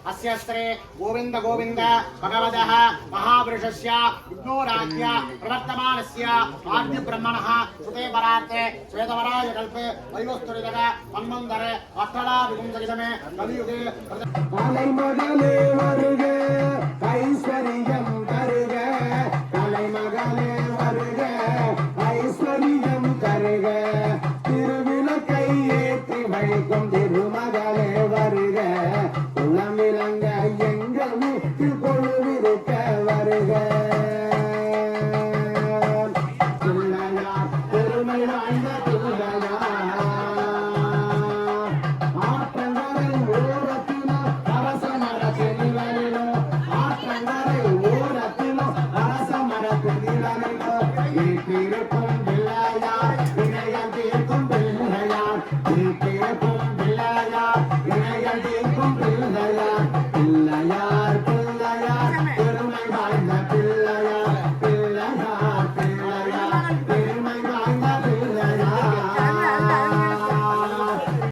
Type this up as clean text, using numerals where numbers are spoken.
अस्यस्त्रे गोविंद गोविंद भगवतः महापुरुषस्य विष्णुराज्ञ प्रवर्तमानस्य आद्य ब्रह्मणः सुते पराते श्वेतवराय कल्पे वैवस्तुरिदग मन्वन्तरे अष्टला विपुंसगितमे कलियुगे कलैमगले வருக ஐஸ்வரியம் தருக கலைமகளே வருக ஐஸ்வரியம் தருக திருவிளக்கை ஏற்றி வைக்கும் திருமகளே வருக உளம் விளங்க எங்கள் வீட்டில் கொழுவிருக்க வருக பெருமை வாய்ந்த Thank you.